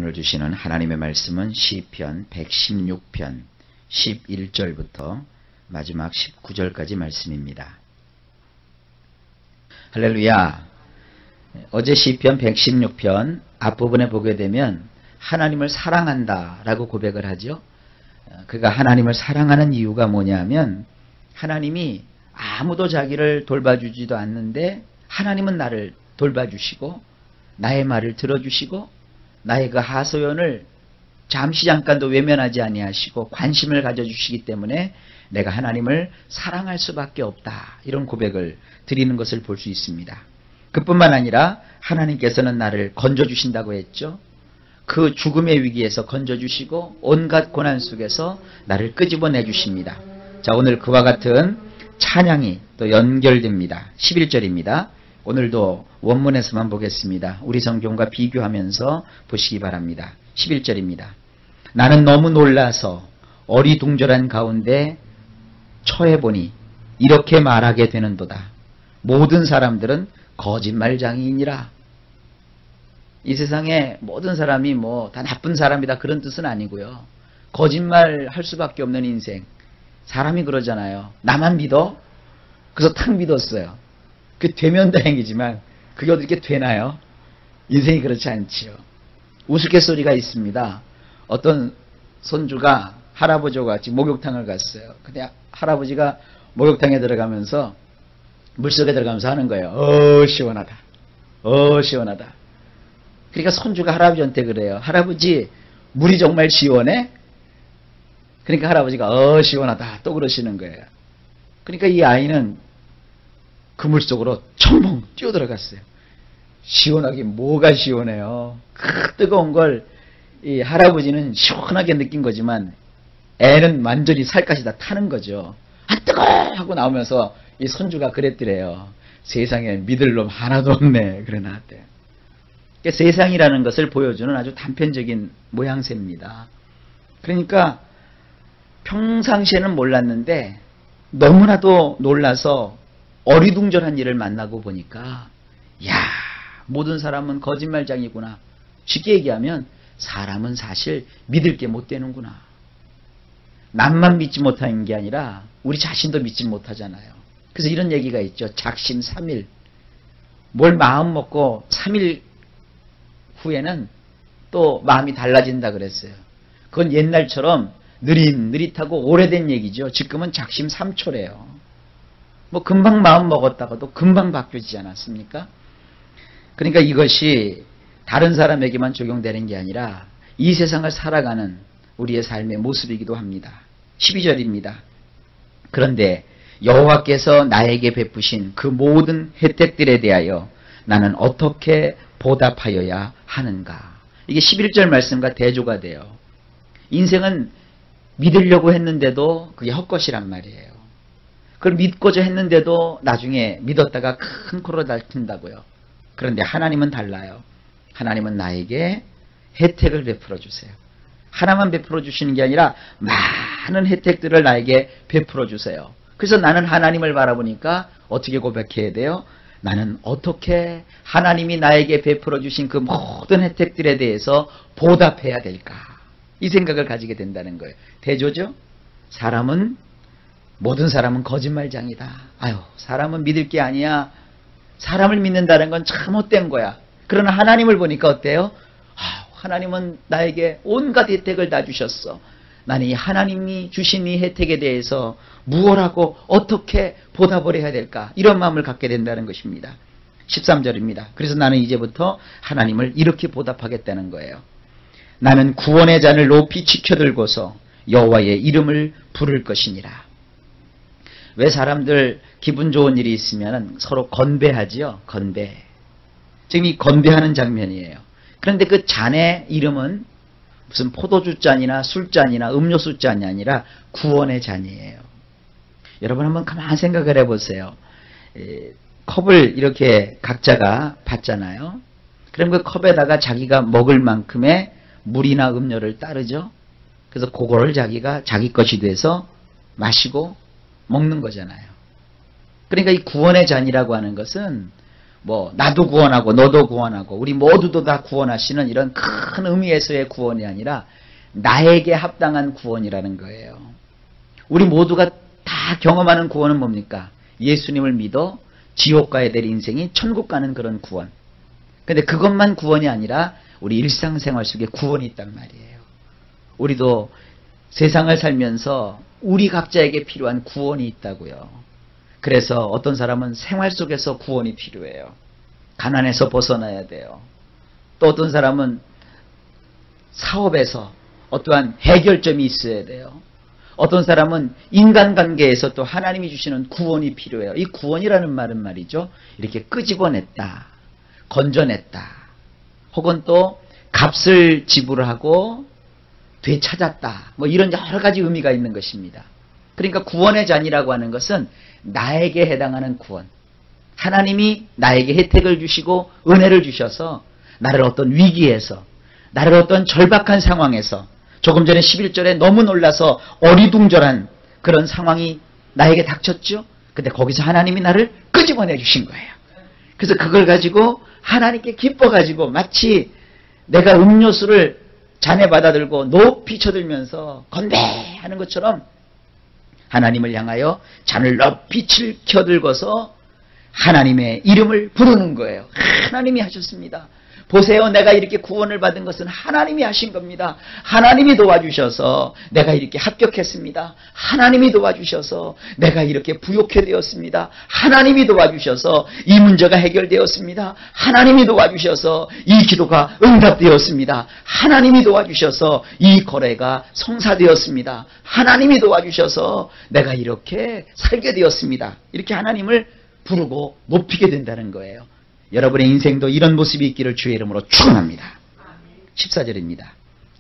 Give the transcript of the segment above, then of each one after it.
오늘 주시는 하나님의 말씀은 시편 116편 11절부터 마지막 19절까지 말씀입니다. 할렐루야. 어제 시편 116편 앞부분에 보게 되면 하나님을 사랑한다 라고 고백을 하죠. 그가 하나님을 사랑하는 이유가 뭐냐면 하나님이 아무도 자기를 돌봐주지도 않는데 하나님은 나를 돌봐주시고 나의 말을 들어주시고 나의 그 하소연을 잠깐도 외면하지 아니하시고 관심을 가져주시기 때문에 내가 하나님을 사랑할 수밖에 없다. 이런 고백을 드리는 것을 볼 수 있습니다. 그뿐만 아니라 하나님께서는 나를 건져주신다고 했죠. 그 죽음의 위기에서 건져주시고 온갖 고난 속에서 나를 끄집어내 주십니다. 자, 오늘 그와 같은 찬양이 또 연결됩니다. 11절입니다. 오늘도 원문에서만 보겠습니다. 우리 성경과 비교하면서 보시기 바랍니다. 11절입니다. 나는 너무 놀라서 어리둥절한 가운데 처해보니 이렇게 말하게 되는도다. 모든 사람들은 거짓말장이니라. 이 세상에 모든 사람이 다 나쁜 사람이다 그런 뜻은 아니고요. 거짓말 할 수밖에 없는 인생. 사람이 그러잖아요. 나만 믿어? 그래서 탁 믿었어요. 그 되면 다행이지만 그게 어떻게 되나요? 인생이 그렇지 않지요. 우스갯소리가 있습니다. 어떤 손주가 할아버지와 같이 목욕탕을 갔어요. 근데 할아버지가 목욕탕에 들어가면서 물속에 들어가면서 하는 거예요. 시원하다. 시원하다. 그러니까 손주가 할아버지한테 그래요. 할아버지, 물이 정말 시원해? 그러니까 할아버지가 시원하다. 또 그러시는 거예요. 그러니까 이 아이는 그 물속으로 첨벙 뛰어들어갔어요. 시원하긴 뭐가 시원해요. 그 뜨거운 걸 이 할아버지는 시원하게 느낀 거지만 애는 완전히 살갗이 다 타는 거죠. 아 뜨거워! 하고 나오면서 이 손주가 그랬더래요. 세상에 믿을 놈 하나도 없네. 그래 나한테. 그러니까 세상이라는 것을 보여주는 아주 단편적인 모양새입니다. 그러니까 평상시에는 몰랐는데 너무나도 놀라서 어리둥절한 일을 만나고 보니까 모든 사람은 거짓말장이구나. 쉽게 얘기하면 사람은 사실 믿을 게 못 되는구나. 남만 믿지 못하는 게 아니라 우리 자신도 믿지 못하잖아요. 그래서 이런 얘기가 있죠. 작심 3일. 뭘 마음 먹고 3일 후에는 또 마음이 달라진다 그랬어요. 그건 옛날처럼 느릿느릿하고 오래된 얘기죠. 지금은 작심 3초래요. 금방 마음 먹었다가도 금방 바뀌지 않았습니까? 그러니까 이것이 다른 사람에게만 적용되는 게 아니라 이 세상을 살아가는 우리의 삶의 모습이기도 합니다. 12절입니다. 그런데 여호와께서 나에게 베푸신 그 모든 혜택들에 대하여 나는 어떻게 보답하여야 하는가? 이게 11절 말씀과 대조가 돼요. 인생은 믿으려고 했는데도 그게 헛것이란 말이에요. 그걸 믿고자 했는데도 나중에 믿었다가 큰 코로 다툰다고요. 그런데 하나님은 달라요. 하나님은 나에게 혜택을 베풀어 주세요. 하나만 베풀어 주시는 게 아니라 많은 혜택들을 나에게 베풀어 주세요. 그래서 나는 하나님을 바라보니까 어떻게 고백해야 돼요? 나는 어떻게 하나님이 나에게 베풀어 주신 그 모든 혜택들에 대해서 보답해야 될까? 이 생각을 가지게 된다는 거예요. 대조죠? 모든 사람은 거짓말장이다. 사람은 믿을 게 아니야. 사람을 믿는다는 건 참 헛된 거야. 그러나 하나님을 보니까 어때요? 하나님은 나에게 온갖 혜택을 다 주셨어. 나는 이 하나님이 주신 이 혜택에 대해서 무엇하고 어떻게 보답을 해야 될까? 이런 마음을 갖게 된다는 것입니다. 13절입니다. 그래서 나는 이제부터 하나님을 이렇게 보답하겠다는 거예요. 나는 구원의 잔을 높이 지켜들고서 여호와의 이름을 부를 것이니라. 왜 사람들 기분 좋은 일이 있으면 서로 건배하지요? 건배. 지금 이 건배하는 장면이에요. 그런데 그 잔의 이름은 무슨 포도주 잔이나 술잔이나 음료수 잔이 아니라 구원의 잔이에요. 여러분 한번 가만히 생각을 해보세요. 컵을 이렇게 각자가 받잖아요. 그럼 그 컵에다가 자기가 먹을 만큼의 물이나 음료를 따르죠. 그래서 그거를 자기가 자기 것이 돼서 마시고 먹는 거잖아요. 그러니까 이 구원의 잔이라고 하는 것은 뭐 나도 구원하고 너도 구원하고 우리 모두도 다 구원하시는 이런 큰 의미에서의 구원이 아니라 나에게 합당한 구원이라는 거예요. 우리 모두가 다 경험하는 구원은 뭡니까? 예수님을 믿어 지옥 가야 될 인생이 천국 가는 그런 구원. 근데 그것만 구원이 아니라 우리 일상생활 속에 구원이 있단 말이에요. 우리도 세상을 살면서 우리 각자에게 필요한 구원이 있다고요. 그래서 어떤 사람은 생활 속에서 구원이 필요해요. 가난에서 벗어나야 돼요. 또 어떤 사람은 사업에서 어떠한 해결점이 있어야 돼요. 어떤 사람은 인간관계에서 또 하나님이 주시는 구원이 필요해요. 이 구원이라는 말은 말이죠. 이렇게 끄집어냈다, 건져냈다, 혹은 또 값을 지불하고 되찾았다. 뭐 이런 여러 가지 의미가 있는 것입니다. 그러니까 구원의 잔이라고 하는 것은 나에게 해당하는 구원. 하나님이 나에게 혜택을 주시고 은혜를 주셔서 나를 어떤 위기에서, 나를 어떤 절박한 상황에서, 조금 전에 11절에 너무 놀라서 어리둥절한 그런 상황이 나에게 닥쳤죠. 근데 거기서 하나님이 나를 끄집어내 주신 거예요. 그래서 그걸 가지고 하나님께 기뻐가지고 마치 내가 음료수를 잔에 받아들고 높이 쳐들면서 건배하는 것처럼 하나님을 향하여 잔을 높이 켜들고서 하나님의 이름을 부르는 거예요. 하나님이 하셨습니다. 보세요. 내가 이렇게 구원을 받은 것은 하나님이 하신 겁니다. 하나님이 도와주셔서 내가 이렇게 합격했습니다. 하나님이 도와주셔서 내가 이렇게 부욕해 되었습니다. 하나님이 도와주셔서 이 문제가 해결되었습니다. 하나님이 도와주셔서 이 기도가 응답되었습니다. 하나님이 도와주셔서 이 거래가 성사되었습니다. 하나님이 도와주셔서 내가 이렇게 살게 되었습니다. 이렇게 하나님을 부르고 높이게 된다는 거예요. 여러분의 인생도 이런 모습이 있기를 주의 이름으로 축원합니다. 14절입니다.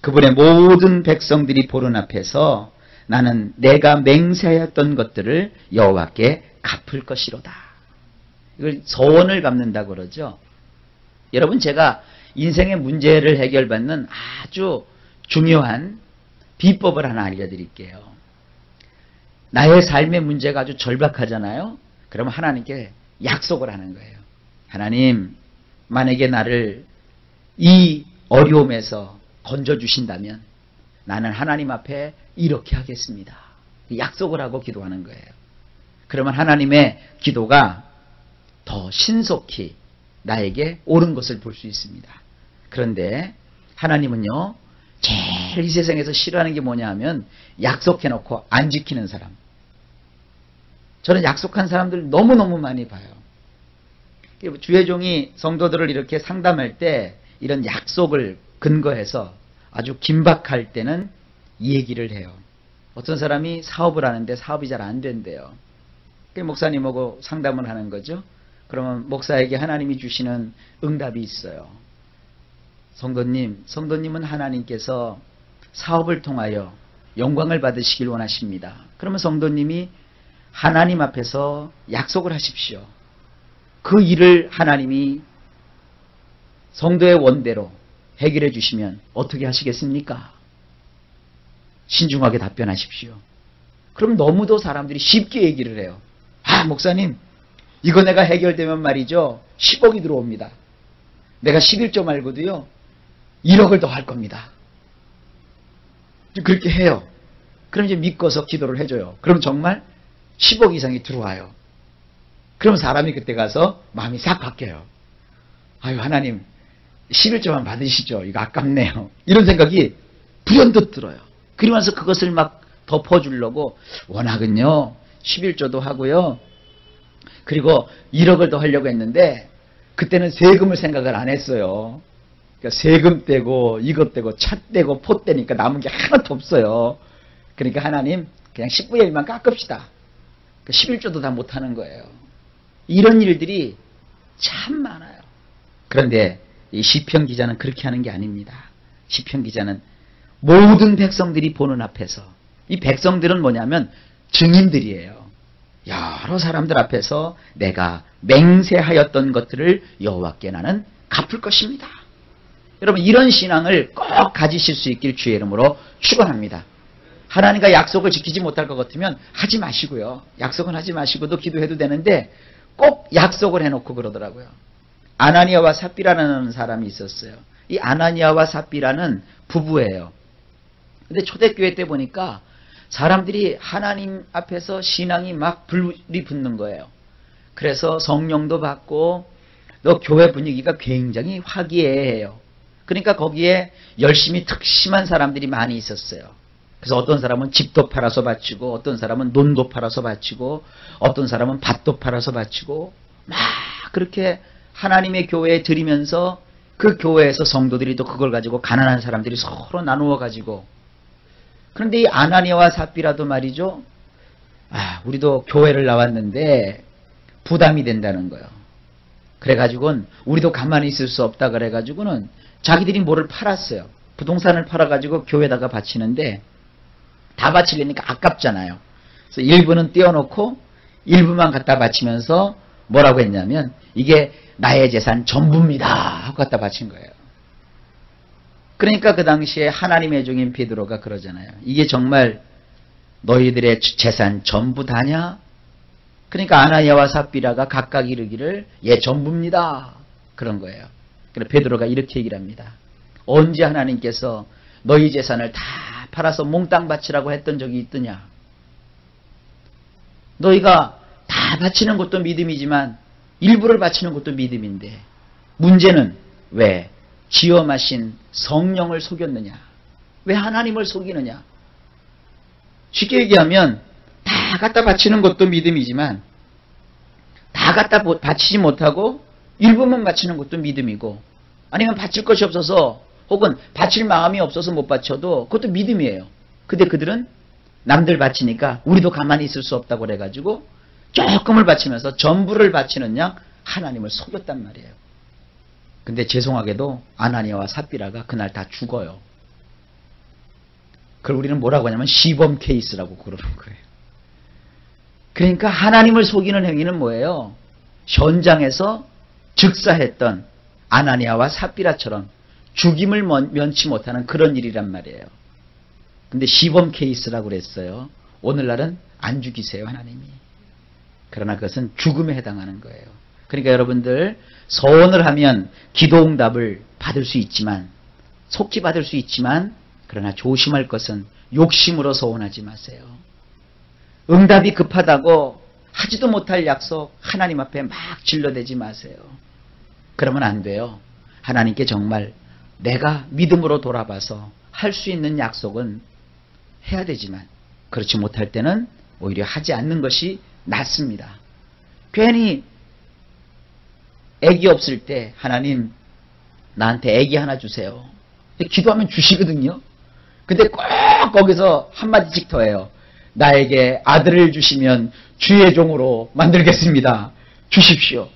그분의 모든 백성들이 보는 앞에서 나는 내가 맹세하였던 것들을 여호와께 갚을 것이로다. 이걸 서원을 갚는다고 그러죠. 여러분, 제가 인생의 문제를 해결받는 아주 중요한 비법을 하나 알려드릴게요. 나의 삶의 문제가 아주 절박하잖아요. 그러면 하나님께 약속을 하는 거예요. 하나님, 만약에 나를 이 어려움에서 건져주신다면 나는 하나님 앞에 이렇게 하겠습니다. 약속을 하고 기도하는 거예요. 그러면 하나님의 기도가 더 신속히 나에게 옳은 것을 볼 수 있습니다. 그런데 하나님은요, 제일 이 세상에서 싫어하는 게 뭐냐 하면 약속해놓고 안 지키는 사람. 저는 약속한 사람들 너무너무 많이 봐요. 주의 종이 성도들을 이렇게 상담할 때 이런 약속을 근거해서 아주 긴박할 때는 이 얘기를 해요. 어떤 사람이 사업을 하는데 사업이 잘 안 된대요. 목사님하고 상담을 하는 거죠. 그러면 목사에게 하나님이 주시는 응답이 있어요. 성도님은 하나님께서 사업을 통하여 영광을 받으시길 원하십니다. 그러면 성도님이 하나님 앞에서 약속을 하십시오. 그 일을 하나님이 성도의 원대로 해결해 주시면 어떻게 하시겠습니까? 신중하게 답변하십시오. 그럼 너무도 사람들이 쉽게 얘기를 해요. 아, 목사님, 이거 내가 해결되면 말이죠, 10억이 들어옵니다. 내가 11조 말고도요 1억을 더 할 겁니다. 그렇게 해요. 그럼 이제 믿고서 기도를 해줘요. 그럼 정말 10억 이상이 들어와요. 그럼 사람이 그때 가서 마음이 싹 바뀌어요. 아유, 하나님 11조만 받으시죠. 이거 아깝네요. 이런 생각이 불현듯 들어요. 그러면서 그것을 막 덮어주려고 워낙은요 11조도 하고요. 그리고 1억을 더 하려고 했는데 그때는 세금을 생각을 안 했어요. 그러니까 세금 떼고 이것 떼고 차 떼고 포 떼니까 남은 게 하나도 없어요. 그러니까 하나님 그냥 10분의 1만 깎읍시다. 11조도 다 못하는 거예요. 이런 일들이 참 많아요. 그런데 이 시편 기자는 그렇게 하는 게 아닙니다. 시편 기자는 모든 백성들이 보는 앞에서, 이 백성들은 뭐냐면 증인들이에요. 여러 사람들 앞에서 내가 맹세하였던 것들을 여호와께 나는 갚을 것입니다. 여러분, 이런 신앙을 꼭 가지실 수 있길 주의 이름으로 축원합니다. 하나님과 약속을 지키지 못할 것 같으면 하지 마시고요. 약속은 하지 마시고도 기도해도 되는데 꼭 약속을 해놓고 그러더라고요. 아나니아와 삽비라라는 사람이 있었어요. 이 아나니아와 삽비라는 부부예요. 근데 초대교회 때 보니까 사람들이 하나님 앞에서 신앙이 막 불이 붙는 거예요. 그래서 성령도 받고 또 교회 분위기가 굉장히 화기애애해요. 그러니까 거기에 열심히 특심한 사람들이 많이 있었어요. 그래서 어떤 사람은 집도 팔아서 바치고 어떤 사람은 논도 팔아서 바치고 어떤 사람은 밭도 팔아서 바치고 막 그렇게 하나님의 교회에 드리면서 그 교회에서 성도들이 또 그걸 가지고 가난한 사람들이 서로 나누어 가지고 그런데 이 아나니아와 삽비라도 말이죠. 우리도 교회를 나왔는데 부담이 된다는 거예요. 그래가지고는 우리도 가만히 있을 수 없다 그래가지고는 자기들이 뭐를 팔았어요. 부동산을 팔아가지고 교회에다가 바치는데 다 바치려니까 아깝잖아요. 그래서 일부는 떼어놓고 일부만 갖다 바치면서 뭐라고 했냐면 이게 나의 재산 전부입니다 하고 갖다 바친 거예요. 그러니까 그 당시에 하나님의 종인 베드로가 그러잖아요. 이게 정말 너희들의 재산 전부 다냐? 그러니까 아나니아와 삽비라가 각각 이르기를 예 전부입니다. 그런 거예요. 그래서 베드로가 이렇게 얘기를 합니다. 언제 하나님께서 너희 재산을 다 팔아서 몽땅 바치라고 했던 적이 있더냐? 너희가 다 바치는 것도 믿음이지만 일부를 바치는 것도 믿음인데 문제는 왜 지어 마신 성령을 속였느냐? 왜 하나님을 속이느냐? 쉽게 얘기하면 다 갖다 바치는 것도 믿음이지만 다 갖다 바치지 못하고 일부만 바치는 것도 믿음이고 아니면 바칠 것이 없어서 혹은 바칠 마음이 없어서 못 바쳐도 그것도 믿음이에요. 근데 그들은 남들 바치니까 우리도 가만히 있을 수 없다고 그래가지고 조금을 바치면서 전부를 바치는 양 하나님을 속였단 말이에요. 근데 죄송하게도 아나니아와 삽비라가 그날 다 죽어요. 그걸 우리는 뭐라고 하냐면 시범 케이스라고 그러는 거예요. 그러니까 하나님을 속이는 행위는 뭐예요? 현장에서 즉사했던 아나니아와 삽비라처럼 죽임을 면치 못하는 그런 일이란 말이에요. 근데 시범 케이스라고 그랬어요. 오늘날은 안 죽이세요, 하나님이. 그러나 그것은 죽음에 해당하는 거예요. 그러니까 여러분들 서원을 하면 기도응답을 받을 수 있지만 속지 받을 수 있지만 그러나 조심할 것은 욕심으로 서원하지 마세요. 응답이 급하다고 하지도 못할 약속 하나님 앞에 막 질러대지 마세요. 그러면 안 돼요. 하나님께 정말 내가 믿음으로 돌아봐서 할 수 있는 약속은 해야 되지만 그렇지 못할 때는 오히려 하지 않는 것이 낫습니다. 괜히 애기 없을 때 하나님 나한테 애기 하나 주세요. 기도하면 주시거든요. 근데 꼭 거기서 한마디씩 더 해요. 나에게 아들을 주시면 주의 종으로 만들겠습니다. 주십시오.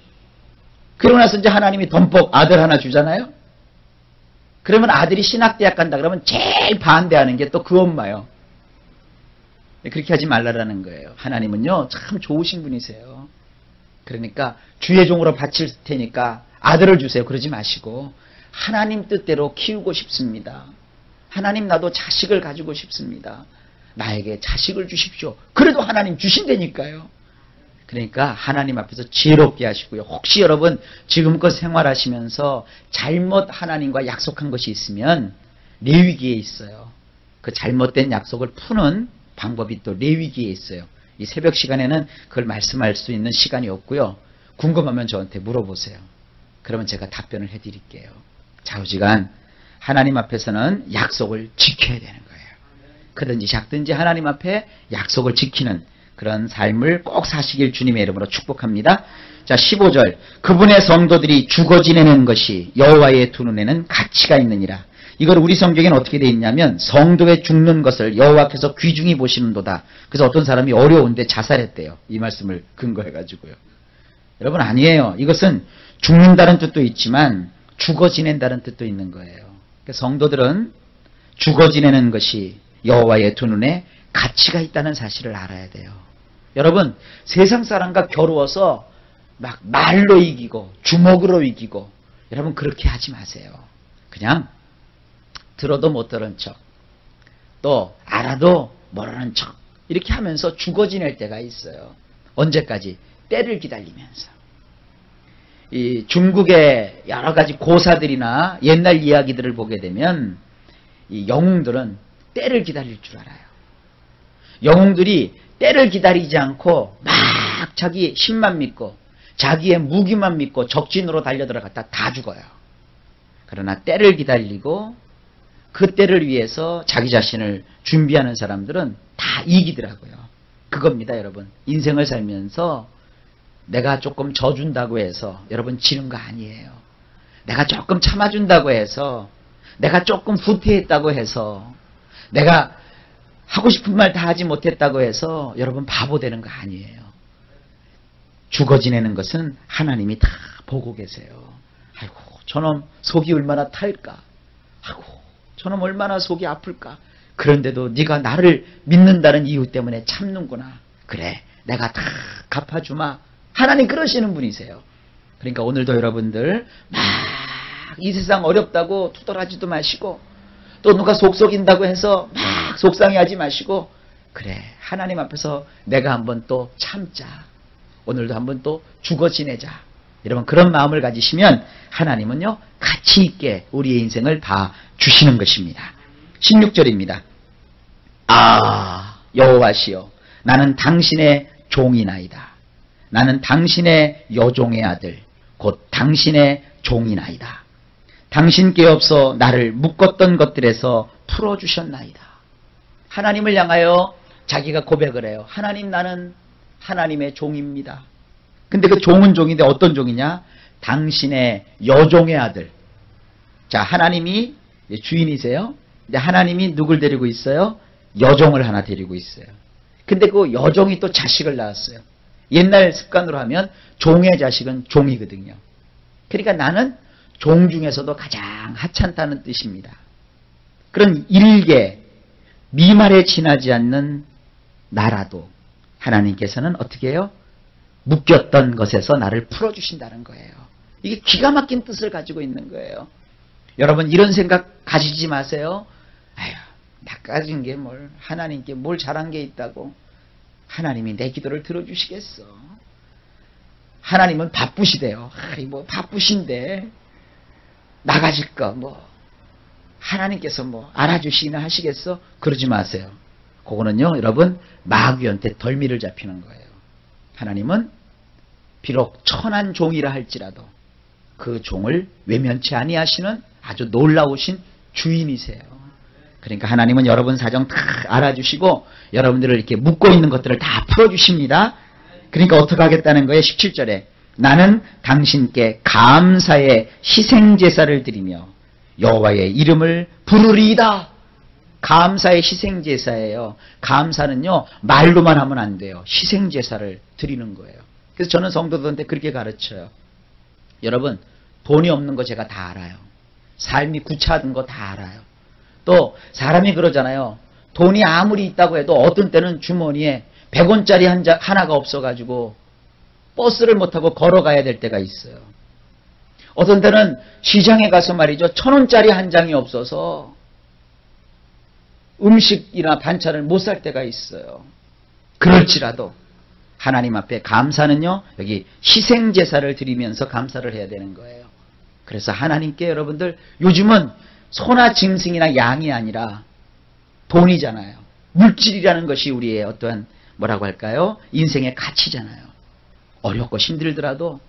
그러고 나서 이제 하나님이 덤뻑 아들 하나 주잖아요. 그러면 아들이 신학대학 간다 그러면 제일 반대하는 게 또 그 엄마예요. 그렇게 하지 말라라는 거예요. 하나님은요 참 좋으신 분이세요. 그러니까 주의 종으로 바칠 테니까 아들을 주세요. 그러지 마시고 하나님 뜻대로 키우고 싶습니다. 하나님 나도 자식을 가지고 싶습니다. 나에게 자식을 주십시오. 그래도 하나님 주신다니까요. 그러니까 하나님 앞에서 지혜롭게 하시고요. 혹시 여러분 지금껏 생활하시면서 잘못 하나님과 약속한 것이 있으면 레위기에 있어요. 그 잘못된 약속을 푸는 방법이 또 레위기에 있어요. 이 새벽 시간에는 그걸 말씀할 수 있는 시간이 없고요. 궁금하면 저한테 물어보세요. 그러면 제가 답변을 해드릴게요. 좌우지간 하나님 앞에서는 약속을 지켜야 되는 거예요. 크든지 작든지 하나님 앞에 약속을 지키는 그런 삶을 꼭 사시길 주님의 이름으로 축복합니다. 자, 15절. 그분의 성도들이 죽어 지내는 것이 여호와의 두 눈에는 가치가 있느니라. 이걸 우리 성경에는 어떻게 되어 있냐면 성도의 죽는 것을 여호와께서 귀중히 보시는도다. 그래서 어떤 사람이 어려운데 자살했대요. 이 말씀을 근거해가지고요. 여러분 아니에요. 이것은 죽는다는 뜻도 있지만 죽어 지낸다는 뜻도 있는 거예요. 그러니까 성도들은 죽어 지내는 것이 여호와의 두 눈에 가치가 있다는 사실을 알아야 돼요. 여러분 세상 사람과 겨루어서 막 말로 이기고 주먹으로 이기고 여러분 그렇게 하지 마세요. 그냥 들어도 못 들은 척 또 알아도 모르는 척 이렇게 하면서 죽어 지낼 때가 있어요. 언제까지? 때를 기다리면서. 이 중국의 여러 가지 고사들이나 옛날 이야기들을 보게 되면 이 영웅들은 때를 기다릴 줄 알아요. 영웅들이 때를 기다리지 않고 막 자기 힘만 믿고 자기의 무기만 믿고 적진으로 달려들어갔다 다 죽어요. 그러나 때를 기다리고 그 때를 위해서 자기 자신을 준비하는 사람들은 다 이기더라고요. 그겁니다, 여러분. 인생을 살면서 내가 조금 져준다고 해서 여러분 지는 거 아니에요. 내가 조금 참아준다고 해서, 내가 조금 후퇴했다고 해서, 내가 하고 싶은 말 다 하지 못했다고 해서 여러분 바보 되는 거 아니에요. 죽어 지내는 것은 하나님이 다 보고 계세요. 아이고, 저놈 속이 얼마나 탈까? 아이고, 저놈 얼마나 속이 아플까? 그런데도 네가 나를 믿는다는 이유 때문에 참는구나. 그래, 내가 다 갚아주마. 하나님 그러시는 분이세요. 그러니까 오늘도 여러분들 막 이 세상 어렵다고 투덜하지도 마시고, 또 누가 속썩인다고 해서 막 속상해하지 마시고, 그래, 하나님 앞에서 내가 한번 또 참자. 오늘도 한번 또 죽어 지내자. 여러분 그런 마음을 가지시면 하나님은요 가치 있게 우리의 인생을 봐 주시는 것입니다. 16절입니다. 아, 여호와시여, 나는 당신의 종이나이다. 나는 당신의 여종의 아들, 곧 당신의 종이나이다. 당신께 없어 나를 묶었던 것들에서 풀어주셨나이다. 하나님을 향하여 자기가 고백을 해요. 하나님, 나는 하나님의 종입니다. 근데 그 종은 종인데 어떤 종이냐? 당신의 여종의 아들. 자, 하나님이 주인이세요. 근데 하나님이 누굴 데리고 있어요? 여종을 하나 데리고 있어요. 근데 그 여종이 또 자식을 낳았어요. 옛날 습관으로 하면 종의 자식은 종이거든요. 그러니까 나는 종 중에서도 가장 하찮다는 뜻입니다. 그런 일개, 미말에 지나지 않는 나라도 하나님께서는 어떻게 해요? 묶였던 것에서 나를 풀어주신다는 거예요. 이게 기가 막힌 뜻을 가지고 있는 거예요. 여러분 이런 생각 가지지 마세요. 아휴, 나 가진 게 뭘, 하나님께 뭘 잘한 게 있다고. 하나님이 내 기도를 들어주시겠어. 하나님은 바쁘시대요. 뭐 바쁘신데 나가질 거 뭐 하나님께서 뭐 알아주시기나 하시겠어? 그러지 마세요. 그거는요 여러분 마귀한테 덜미를 잡히는 거예요. 하나님은 비록 천한 종이라 할지라도 그 종을 외면치 아니하시는 아주 놀라우신 주인이세요. 그러니까 하나님은 여러분 사정 다 알아주시고 여러분들을 이렇게 묶고 있는 것들을 다 풀어주십니다. 그러니까 어떻게 하겠다는 거예요? 17절에 나는 당신께 감사의 희생제사를 드리며 여호와의 이름을 부르리이다. 감사의 희생제사예요. 감사는요 말로만 하면 안 돼요. 희생제사를 드리는 거예요. 그래서 저는 성도들한테 그렇게 가르쳐요. 여러분 돈이 없는 거 제가 다 알아요. 삶이 구차한 거 다 알아요. 또 사람이 그러잖아요. 돈이 아무리 있다고 해도 어떤 때는 주머니에 100원짜리 하나가 없어가지고 버스를 못 타고 걸어가야 될 때가 있어요. 어떤 때는 시장에 가서 말이죠. 1000원짜리 한 장이 없어서 음식이나 반찬을 못 살 때가 있어요. 그럴지라도 하나님 앞에 감사는요. 여기 희생제사를 드리면서 감사를 해야 되는 거예요. 그래서 하나님께 여러분들 요즘은 소나 짐승이나 양이 아니라 돈이잖아요. 물질이라는 것이 우리의 어떠한 뭐라고 할까요? 인생의 가치잖아요. 어렵고 힘들더라도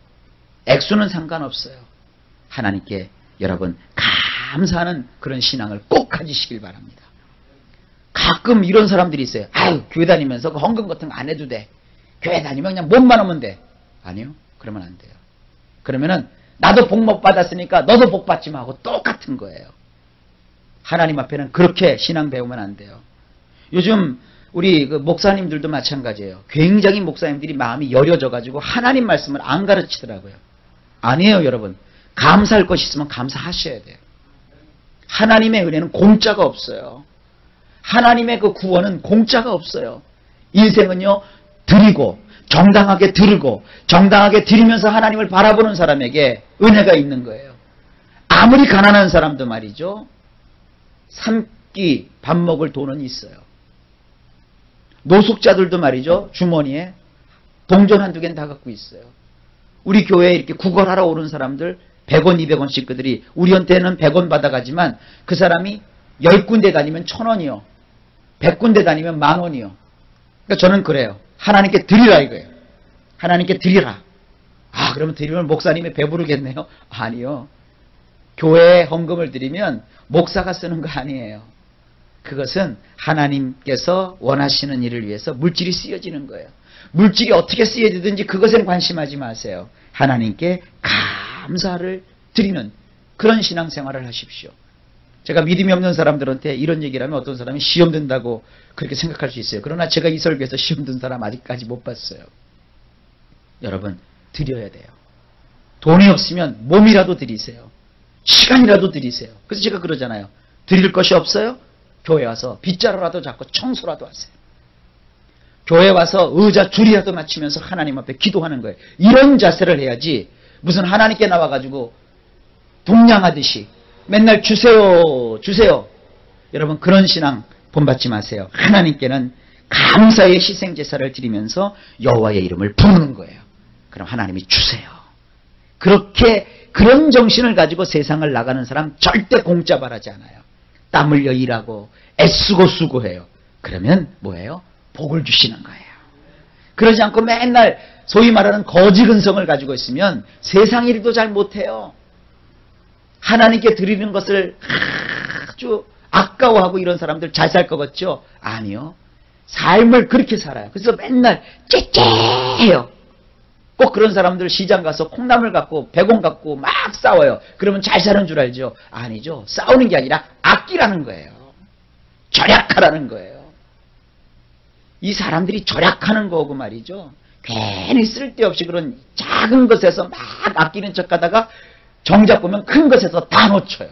액수는 상관없어요. 하나님께 여러분 감사하는 그런 신앙을 꼭 가지시길 바랍니다. 가끔 이런 사람들이 있어요. 아유, 교회 다니면서 그 헌금 같은 거 안 해도 돼. 교회 다니면 그냥 몸만 오면 돼. 아니요, 그러면 안 돼요. 그러면은 나도 복 못 받았으니까 너도 복 받지 마 하고 똑같은 거예요. 하나님 앞에는 그렇게 신앙 배우면 안 돼요. 요즘 우리 그 목사님들도 마찬가지예요. 굉장히 목사님들이 마음이 여려져가지고 하나님 말씀을 안 가르치더라고요. 아니에요, 여러분. 감사할 것이 있으면 감사하셔야 돼요. 하나님의 은혜는 공짜가 없어요. 하나님의 그 구원은 공짜가 없어요. 인생은요, 드리고, 정당하게 들고, 정당하게 드리면서 하나님을 바라보는 사람에게 은혜가 있는 거예요. 아무리 가난한 사람도 말이죠. 3끼 밥 먹을 돈은 있어요. 노숙자들도 말이죠. 주머니에 동전 한두 개는 다 갖고 있어요. 우리 교회에 이렇게 구걸하러 오는 사람들 100원, 200원씩 그들이 우리한테는 100원 받아가지만 그 사람이 10군데 다니면 1000원이요. 100군데 다니면 10,000원이요. 그러니까 저는 그래요. 하나님께 드리라 이거예요. 하나님께 드리라. 아, 그러면 드리면 목사님이 배부르겠네요. 아니요. 교회에 헌금을 드리면 목사가 쓰는 거 아니에요. 그것은 하나님께서 원하시는 일을 위해서 물질이 쓰여지는 거예요. 물질이 어떻게 쓰여지든지 그것엔 관심하지 마세요. 하나님께 감사를 드리는 그런 신앙생활을 하십시오. 제가 믿음이 없는 사람들한테 이런 얘기를 하면 어떤 사람이 시험 든다고 그렇게 생각할 수 있어요. 그러나 제가 이 설교에서 시험 든 사람 아직까지 못 봤어요. 여러분, 드려야 돼요. 돈이 없으면 몸이라도 드리세요. 시간이라도 드리세요. 그래서 제가 그러잖아요. 드릴 것이 없어요? 교회 와서 빗자루라도 잡고 청소라도 하세요. 교회 와서 의자 줄이라도 맞추면서 하나님 앞에 기도하는 거예요. 이런 자세를 해야지 무슨 하나님께 나와가지고 동냥하듯이 맨날 주세요 주세요. 여러분 그런 신앙 본받지 마세요. 하나님께는 감사의 희생제사를 드리면서 여호와의 이름을 부르는 거예요. 그럼 하나님이 주세요. 그렇게 그런 정신을 가지고 세상을 나가는 사람 절대 공짜 바라지 않아요. 땀 흘려 일하고 애쓰고 수고해요. 그러면 뭐예요? 복을 주시는 거예요. 그러지 않고 맨날 소위 말하는 거지 근성을 가지고 있으면 세상 일도 잘 못해요. 하나님께 드리는 것을 아주 아까워하고 이런 사람들 잘 살 것 같죠? 아니요. 삶을 그렇게 살아요. 그래서 맨날 째째해요. 꼭 그런 사람들 시장 가서 콩나물 갖고 100원 갖고 막 싸워요. 그러면 잘 사는 줄 알죠? 아니죠. 싸우는 게 아니라 아끼라는 거예요. 절약하라는 거예요. 이 사람들이 절약하는 거고 말이죠. 괜히 쓸데없이 그런 작은 것에서 막 아끼는 척하다가 정작 보면 큰 것에서 다 놓쳐요.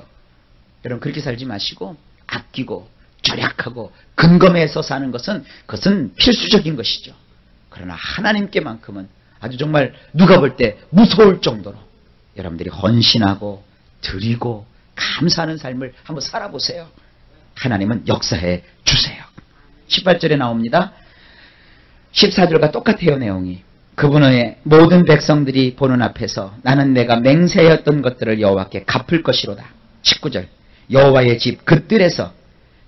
여러분 그렇게 살지 마시고 아끼고 절약하고 근검해서 사는 것은 그것은 필수적인 것이죠. 그러나 하나님께만큼은 아주 정말 누가 볼 때 무서울 정도로 여러분들이 헌신하고 드리고 감사하는 삶을 한번 살아보세요. 하나님은 역사해 주세요. 18절에 나옵니다. 14절과 똑같아요. 내용이. 그분의 모든 백성들이 보는 앞에서 나는 내가 맹세하였던 것들을 여호와께 갚을 것이로다. 19절 여호와의 집 그 뜰에서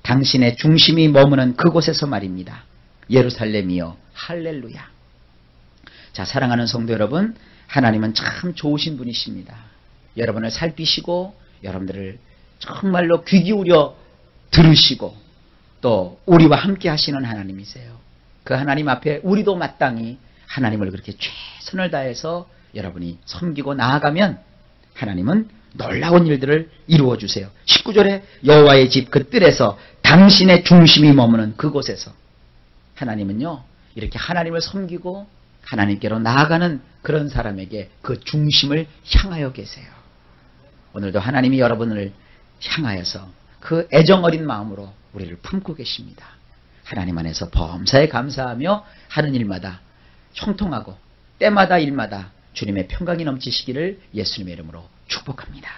당신의 중심이 머무는 그곳에서 말입니다. 예루살렘이여 할렐루야. 자, 사랑하는 성도 여러분, 하나님은 참 좋으신 분이십니다. 여러분을 살피시고 여러분들을 정말로 귀 기울여 들으시고 또 우리와 함께 하시는 하나님이세요. 그 하나님 앞에 우리도 마땅히 하나님을 그렇게 최선을 다해서 여러분이 섬기고 나아가면 하나님은 놀라운 일들을 이루어 주세요. 19절에 여호와의 집 그 뜰에서 당신의 중심이 머무는 그곳에서 하나님은요 이렇게 하나님을 섬기고 하나님께로 나아가는 그런 사람에게 그 중심을 향하여 계세요. 오늘도 하나님이 여러분을 향하여서 그 애정어린 마음으로 우리를 품고 계십니다. 하나님 안에서 범사에 감사하며 하는 일마다 형통하고 때마다 일마다 주님의 평강이 넘치시기를 예수님의 이름으로 축복합니다.